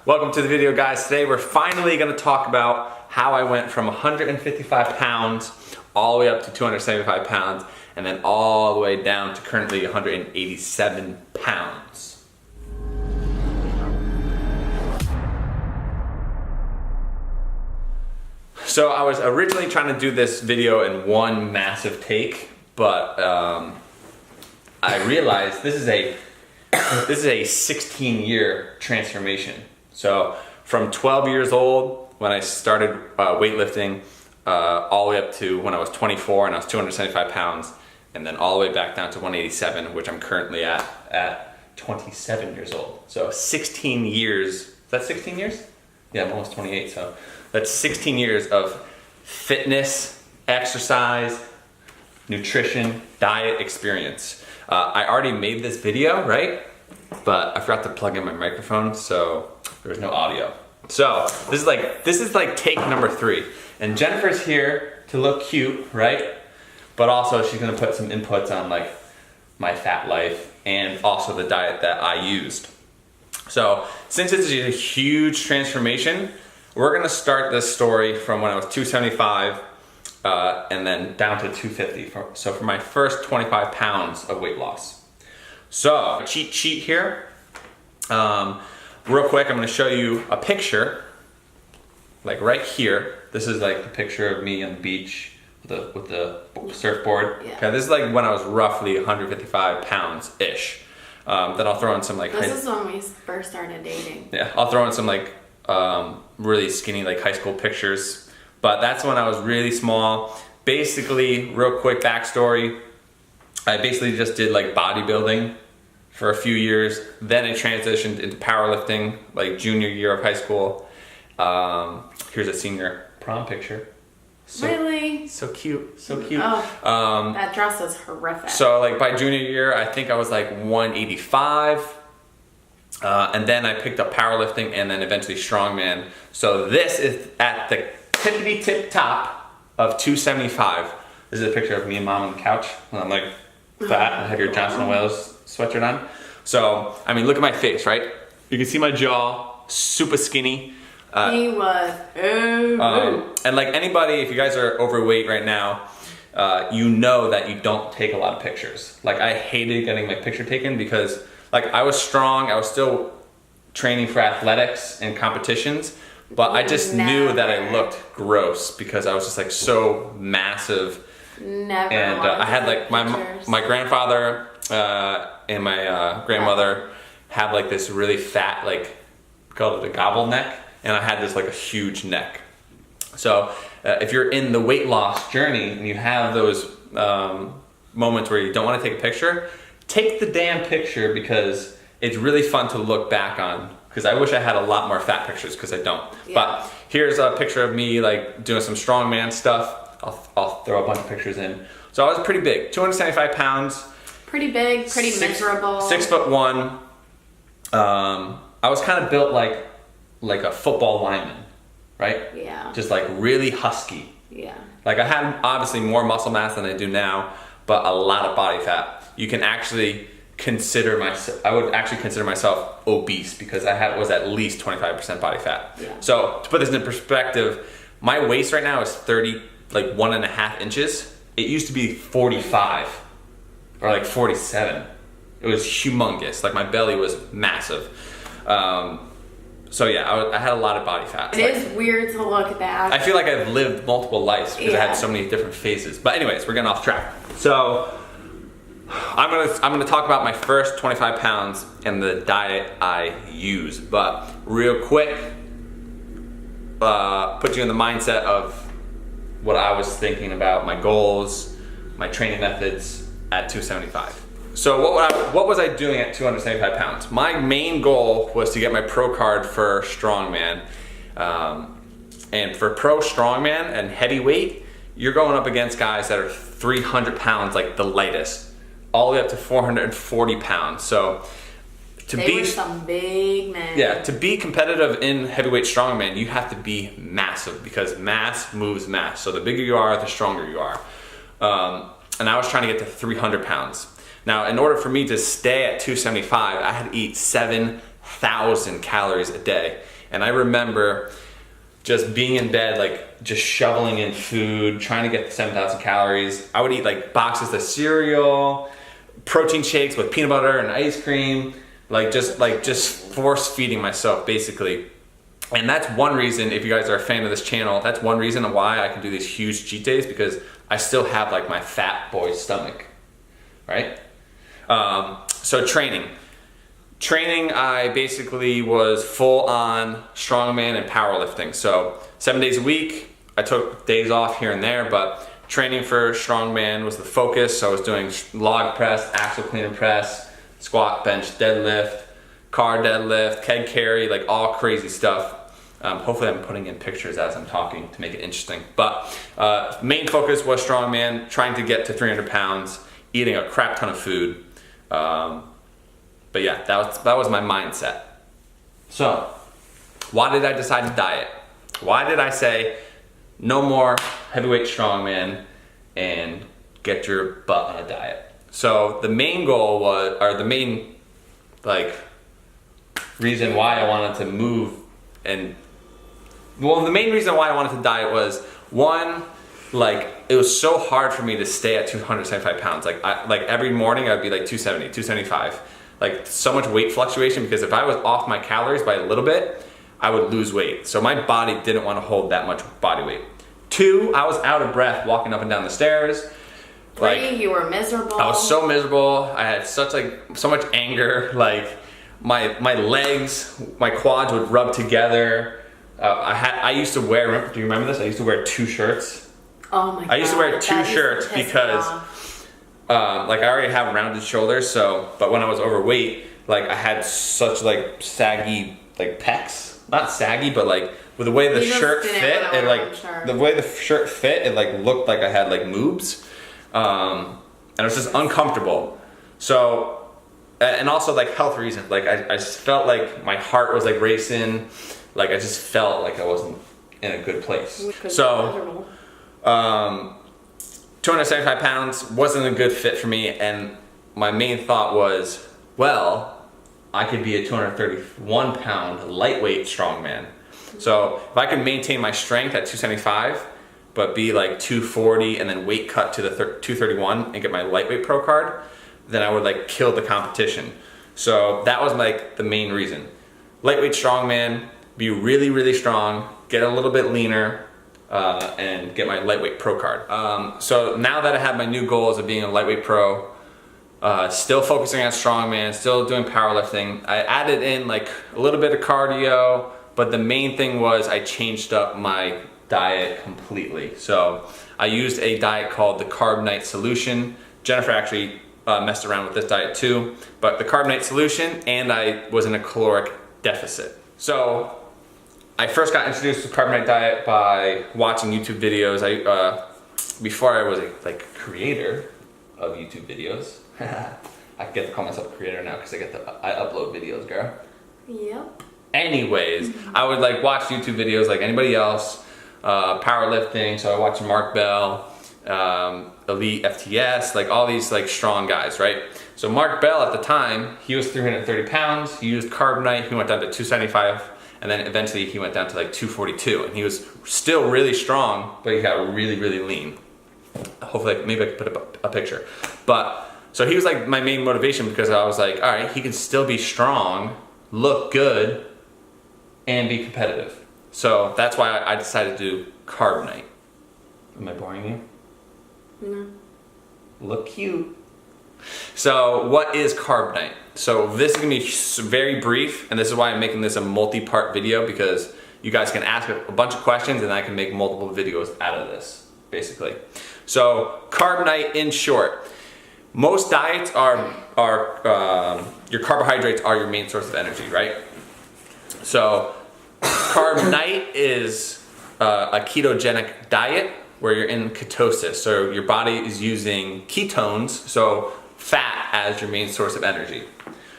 Welcome to the video, guys. Today we're finally going to talk about how I went from 155 pounds all the way up to 275 pounds and then all the way down to currently 187 pounds. So I was originally trying to do this video in one massive take, but I realized this is a 16-year transformation. So from 12 years old when I started weightlifting all the way up to when I was 24 and I was 275 pounds, and then all the way back down to 187, which I'm currently at 27 years old. So 16 years, is that 16 years? Yeah, I'm almost 28, so that's 16 years of fitness, exercise, nutrition, diet experience. I already made this video, right? But I forgot to plug in my microphone, so there was no audio. So this is like take number 3. And Jennifer's here to look cute, right? But also she's gonna put some inputs on like my fat life and also the diet that I used. So since this is a huge transformation, we're gonna start this story from when I was 275 and then down to 250. So for my first 25 pounds of weight loss. So cheat sheet here. Real quick, I'm gonna show you a picture, like right here. This is like the picture of me on the beach with the surfboard. Yeah. Okay, this is like when I was roughly 155 pounds-ish. Then I'll throw in some like... This is when we first started dating. Yeah, I'll throw in some like really skinny like high school pictures. But that's when I was really small. Basically, real quick backstory, I basically just did like bodybuilding for a few years. Then I transitioned into powerlifting, like junior year of high school. Here's a senior prom picture. Really? So cute, so cute. Oh, that dress is horrific. So like by junior year, I think I was like 185. And then I picked up powerlifting and then eventually strongman. So this is at the tippity tip top of 275. This is a picture of me and mom on the couch when I'm like fat. I have your Johnson & Wales sweatshirt on. So, I mean, look at my face, right? You can see my jaw, super skinny. He was and like anybody, if you guys are overweight right now, you know that you don't take a lot of pictures. Like I hated getting my picture taken because like I was strong, I was still training for athletics and competitions, but I just knew that I looked gross because I was just like so massive. Never. And I had like my grandfather and my grandmother had like this really fat, like called it a gobble neck, and I had this like a huge neck. So if you're in the weight loss journey and you have those moments where you don't want to take a picture, take the damn picture because it's really fun to look back on. Because I wish I had a lot more fat pictures because I don't. Yeah. But here's a picture of me like doing some strongman stuff. I'll throw a bunch of pictures in. So I was pretty big, 275 pounds. Pretty big, pretty miserable. 6'1". I was kind of built like a football lineman, right? Yeah. Just like really husky. Yeah. Like I had obviously more muscle mass than I do now, but a lot of body fat. You can actually I would actually consider myself obese because I was at least 25% body fat. Yeah. So to put this in perspective, my waist right now is 1.5 inches. It used to be 45 or like 47. It was humongous. Like my belly was massive. So yeah, I had a lot of body fat. It is weird to look back. I feel like I've lived multiple lives because I had so many different phases. But anyways, we're getting off track. So I'm gonna talk about my first 25 pounds and the diet I use. But real quick, put you in the mindset of what I was thinking about, my goals, my training methods at 275. So what was I doing at 275 pounds? My main goal was to get my pro card for strongman. And for pro strongman and heavyweight, you're going up against guys that are 300 pounds, like the lightest, all the way up to 440 pounds. So They were some big men. Yeah, to be competitive in heavyweight strongman, you have to be massive because mass moves mass. So the bigger you are, the stronger you are. And I was trying to get to 300 pounds. Now, in order for me to stay at 275, I had to eat 7 1,000 calories a day. And I remember just being in bed, like just shoveling in food, trying to get the 7,000 calories. I would eat like boxes of cereal, protein shakes with peanut butter and ice cream, just force feeding myself basically. And that's one reason, if you guys are a fan of this channel, that's one reason why I can do these huge cheat days, because I still have like my fat boy stomach, right? So training, I basically was full on strongman and powerlifting. So 7 days a week. I took days off here and there, but training for strongman was the focus. So I was doing log press, axle clean and press, squat, bench, deadlift, car deadlift, keg carry, like all crazy stuff. Hopefully I'm putting in pictures as I'm talking to make it interesting. But main focus was strongman, trying to get to 300 pounds, eating a crap ton of food. But yeah, that was my mindset. So why did I decide to diet? Why did I say no more heavyweight strongman and get your butt on a diet? So the main goal was, or the main reason why I wanted to move the main reason why I wanted to diet was, one, it was so hard for me to stay at 275 pounds. Every morning I'd be like 270, 275. So much weight fluctuation, because if I was off my calories by a little bit, I would lose weight. So my body didn't want to hold that much body weight. Two, I was out of breath walking up and down the stairs. Three, you were miserable. I was so miserable. I had so much anger. My legs, my quads would rub together. I used to wear, do you remember this? I used to wear 2 shirts. Oh my God. I used to wear 2 shirts because I already have rounded shoulders, but when I was overweight, I had such saggy pecs. Not saggy, but with the way the shirt fit, the way the shirt fit, it looked like I had moobs. And it was just uncomfortable. So, and also health reasons, I just felt like my heart was racing. I just felt like I wasn't in a good place. So, 275 pounds wasn't a good fit for me, and my main thought was, well, I could be a 231 pound lightweight strongman. So if I could maintain my strength at 275, but be 240 and then weight cut to the 231 and get my lightweight pro card, then I would kill the competition. So that was the main reason. Lightweight strongman, be really, really strong, get a little bit leaner, and get my lightweight pro card. So now that I have my new goals of being a lightweight pro, still focusing on strongman, still doing powerlifting, I added in a little bit of cardio, but the main thing was I changed up my diet completely. So I used a diet called the Carb Night Solution. Jennifer actually messed around with this diet too, but the Carb Night Solution, and I was in a caloric deficit. So I first got introduced to the Carb Night diet by watching YouTube videos. Before I was a creator of YouTube videos. I get to call myself a creator now because I upload videos, girl. Yep. Anyways, I would watch YouTube videos like anybody else, powerlifting. So I watched Mark Bell, Elite FTS, all these strong guys, right? So Mark Bell at the time, he was 330 pounds. He used Carb Night. He went down to 275. And then eventually he went down to 242, and he was still really strong, but he got really, really lean. Hopefully, maybe I could put a picture. But, so he was my main motivation, because I was all right, he can still be strong, look good, and be competitive. So that's why I decided to do Carb Night. Am I boring you? No. Look cute. So what is Carb Night? So this is gonna be very brief, and this is why I'm making this a multi-part video, because you guys can ask a bunch of questions and I can make multiple videos out of this, basically. So Carb Night, in short, most diets are your carbohydrates are your main source of energy, right? So Carb Night is a ketogenic diet where you're in ketosis. So your body is using ketones, so fat, as your main source of energy.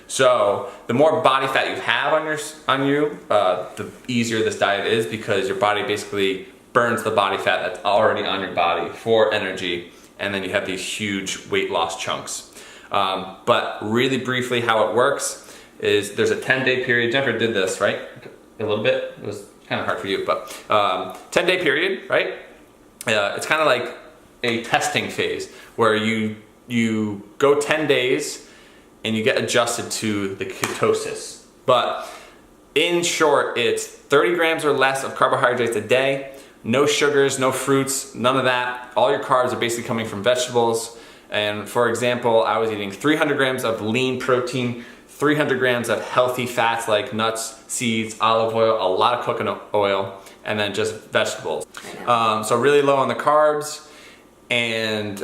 So the more body fat you have on you, the easier this diet is, because your body basically burns the body fat that's already on your body for energy, and then you have these huge weight loss chunks. But really briefly how it works is there's a 10-day period. Jennifer did this, right? A little bit. It was kind of hard for you, but 10-day period, right? It's kind of like a testing phase where you go 10 days and you get adjusted to the ketosis. But in short, it's 30 grams or less of carbohydrates a day, no sugars, no fruits, none of that. All your carbs are basically coming from vegetables. And for example, I was eating 300 grams of lean protein, 300 grams of healthy fats like nuts, seeds, olive oil, a lot of coconut oil, and then just vegetables. So really low on the carbs. And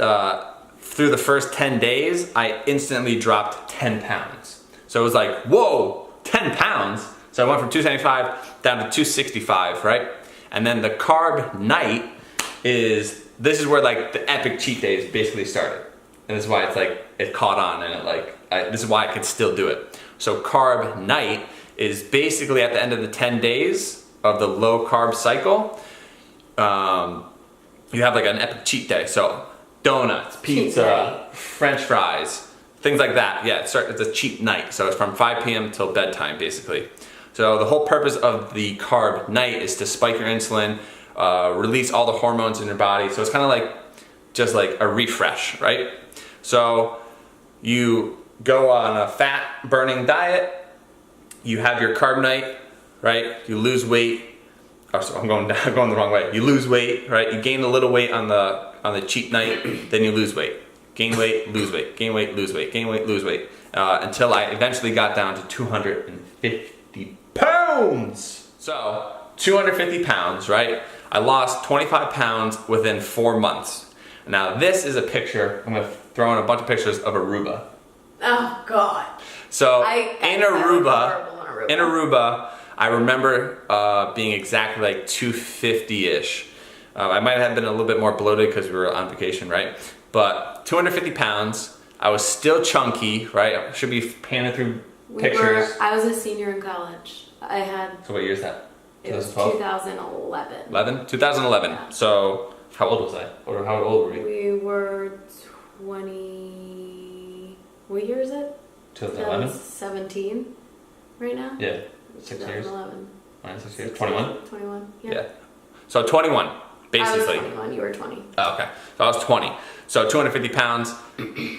through the first 10 days, I instantly dropped 10 pounds. So it was like, whoa, 10 pounds? So I went from 275 down to 265, right? And then the carb night this is where like the epic cheat days basically started. And this is why it's like, it caught on and this is why I could still do it. So carb night is basically at the end of the 10 days of the low carb cycle. You have like an epic cheat day. So donuts, pizza, French fries, things like that. Yeah, it's a cheat night. So it's from 5 p.m. till bedtime basically. So the whole purpose of the carb night is to spike your insulin, release all the hormones in your body. So it's kind of like just like a refresh, right? So you go on a fat burning diet, you have your carb night, right? You lose weight. Oh, so I'm going the wrong way. You lose weight, right? You gain a little weight on the cheat night, then you lose weight. Gain weight, lose weight, gain weight, lose weight, gain weight, lose weight. Until I eventually got down to 250 pounds. So 250 pounds, right? I lost 25 pounds within 4 months. Now this is a picture, I'm gonna throw in a bunch of pictures of Aruba. Oh God. So in Aruba, I remember being exactly like 250-ish. I might have been a little bit more bloated because we were on vacation, right? But 250 pounds, I was still chunky, right? I should be panning through pictures. I was a senior in college. So what year is that? It was 2011. 2011. Yeah. So how old was I? Or how old were we? We were 20... What year is it? 2011? 17 right now? Yeah. 6 years? 2011. 6 years? 21? 21, Yeah. So 21, basically. I was 21, you were 20. Oh, okay. So I was 20. So 250 pounds,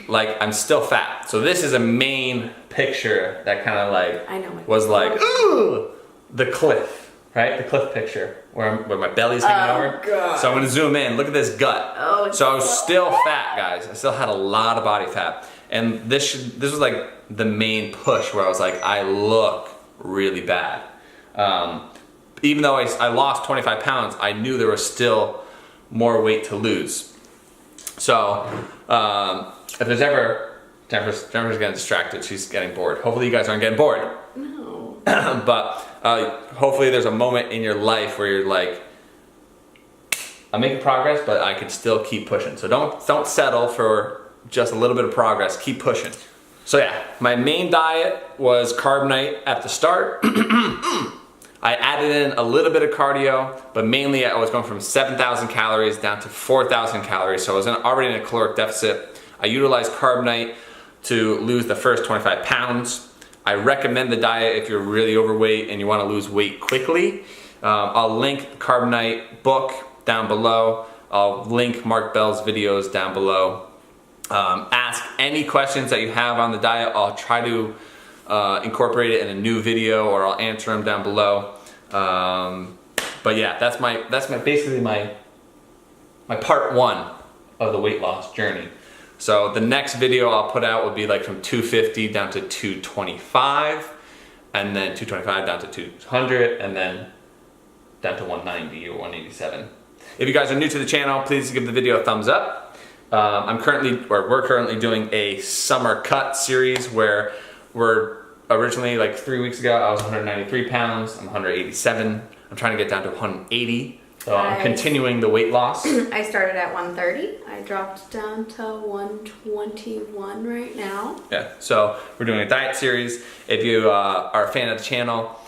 like I'm still fat. So this is a main picture that kind of like was like, ooh, the cliff, right? The cliff picture where my belly's hanging over. God. So I'm gonna zoom in, look at this gut. Oh, so I was still fat, guys. I still had a lot of body fat. And this was like the main push where I was like, I look really bad. Even though I lost 25 pounds, I knew there was still more weight to lose. So if there's ever, Jennifer's getting distracted, she's getting bored. Hopefully you guys aren't getting bored. No. But hopefully there's a moment in your life where you're like, I'm making progress, but I can still keep pushing. So don't settle for just a little bit of progress, keep pushing. So yeah, my main diet was carb night at the start. I added in a little bit of cardio, but mainly I was going from 7,000 calories down to 4,000 calories. So I was already in a caloric deficit. I utilized carb night to lose the first 25 pounds. I recommend the diet if you're really overweight and you want to lose weight quickly. I'll link the Carb Night book down below. I'll link Mark Bell's videos down below. Ask any questions that you have on the diet. I'll try to incorporate it in a new video, or I'll answer them down below. But yeah, that's basically my part one of the weight loss journey. So the next video I'll put out will be like from 250 down to 225, and then 225 down to 200, and then down to 190 or 187. If you guys are new to the channel, please give the video a thumbs up. We're currently doing a summer cut series where we're originally, like 3 weeks ago, I was 193 pounds, I'm 187. I'm trying to get down to 180. So I'm continuing the weight loss. I started at 130. I dropped down to 121 right now. Yeah, so we're doing a diet series. If you are a fan of the channel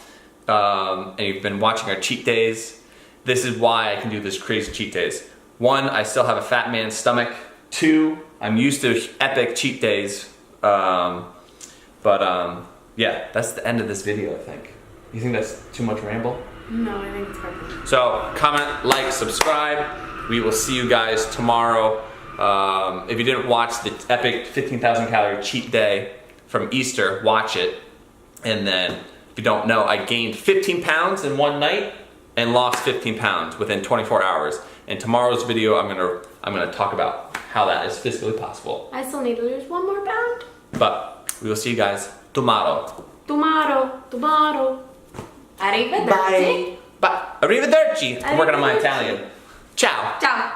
and you've been watching our cheat days, this is why I can do this crazy cheat days. 1, I still have a fat man's stomach. 2, I'm used to epic cheat days. yeah, that's the end of this video, I think. You think that's too much ramble? No, I think it's perfect. So comment, like, subscribe. We will see you guys tomorrow. If you didn't watch the epic 15,000 calorie cheat day from Easter, watch it. And then, if you don't know, I gained 15 pounds in one night and lost 15 pounds within 24 hours. In tomorrow's video, I'm gonna talk about how that is physically possible. I still need to lose 1 more pound. But we will see you guys tomorrow. Tomorrow. Arrivederci. Bye. Arrivederci. I'm working on my Italian. Ciao. Ciao.